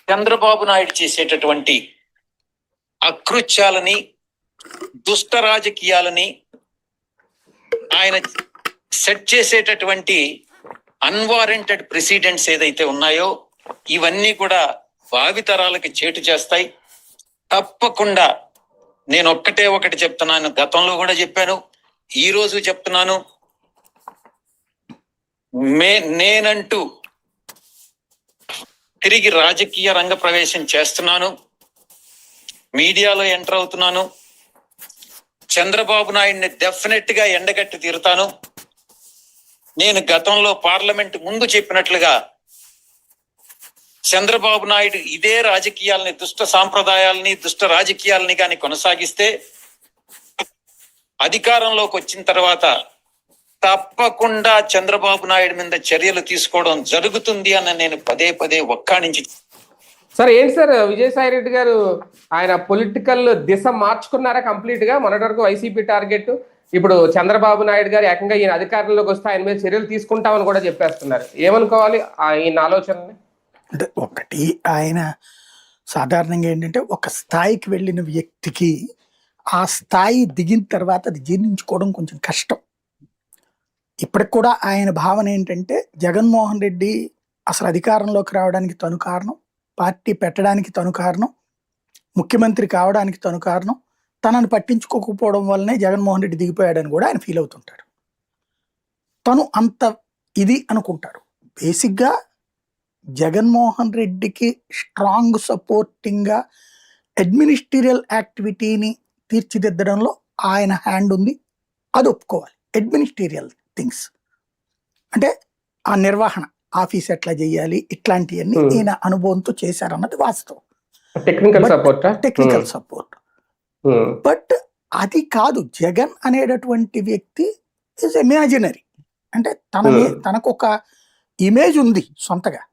చంద్రబాబు నాయుడు చేసేటటువంటి అకృత్యాలని, దుష్ట రాజకీయాలని, ఆయన సెట్ చేసేటటువంటి అన్వారెంటెడ్ ప్రెసిడెంట్స్ ఏదైతే ఉన్నాయో ఇవన్నీ కూడా భావితరాలకి చేటు చేస్తాయి. తప్పకుండా నేను ఒకటి చెప్తున్నాను, గతంలో కూడా చెప్పాను, ఈ రోజు చెప్తున్నాను. నేనంటూ తిరిగి రాజకీయ రంగ ప్రవేశం చేస్తున్నాను, మీడియాలో ఎంటర్ అవుతున్నాను. చంద్రబాబు నాయుడిని డెఫినెట్ గా ఎండగట్టి తీరుతాను. నేను గతంలో పార్లమెంట్ ముందు చెప్పినట్లుగా చంద్రబాబు నాయుడు ఇదే రాజకీయాలని, దుష్ట సాంప్రదాయాలని, దుష్ట రాజకీయాలని కానీ కొనసాగిస్తే అధికారంలోకి వచ్చిన తర్వాత తప్పకుండా చంద్రబాబు నాయుడు మీద చర్యలు తీసుకోవడం జరుగుతుంది అని నేను పదే ఒక్కాణించి. సార్ ఏంటి సార్ విజయసాయి రెడ్డి గారు ఆయన పొలిటికల్ దిశ మార్చుకున్నారా కంప్లీట్ గా? మొన్నటి వరకు వైసీపీ టార్గెట్, ఇప్పుడు చంద్రబాబు నాయుడు గారు ఏకంగా ఈయన అధికారంలోకి వస్తే ఆయన మీద చర్యలు తీసుకుంటామని కూడా చెప్పేస్తున్నారు. ఏమనుకోవాలి ఈయన ఆలోచనని? అంటే ఒకటి, ఆయన సాధారణంగా ఏంటంటే ఒక స్థాయికి వెళ్ళిన వ్యక్తికి ఆ స్థాయి దిగిన తర్వాత అది జీర్ణించుకోవడం కొంచెం కష్టం. ఇప్పటికి కూడా ఆయన భావన ఏంటంటే జగన్మోహన్ రెడ్డి అసలు అధికారంలోకి రావడానికి తను కారణం, పార్టీ పెట్టడానికి తను కారణం, ముఖ్యమంత్రి కావడానికి తను కారణం, తనను పట్టించుకోకపోవడం వల్లనే జగన్మోహన్ రెడ్డి దిగిపోయాడని కూడా ఆయన ఫీల్ అవుతుంటాడు. తను అంత ఇది అనుకుంటారు. బేసిక్గా జగన్మోహన్ రెడ్డికి స్ట్రాంగ్ సపోర్టింగ్గా అడ్మినిస్ట్రేరియల్ యాక్టివిటీని తీర్చిదిద్దడంలో ఆయన హ్యాండ్ ఉంది, అది ఒప్పుకోవాలి. అడ్మినిస్ట్రేరియల్ థింగ్స్ అంటే ఆ నిర్వహణ, ఆఫీస్ ఎట్లా చేయాలి, ఇట్లాంటివన్నీ ఈయన అనుభవంతో చేశారన్నది వాస్తవం. Technical support. బట్ అది కాదు, జగన్ అనేటటువంటి వ్యక్తి ఇస్ ఇమాజినరీ. అంటే తనకు ఒక ఇమేజ్ ఉంది సొంతగా.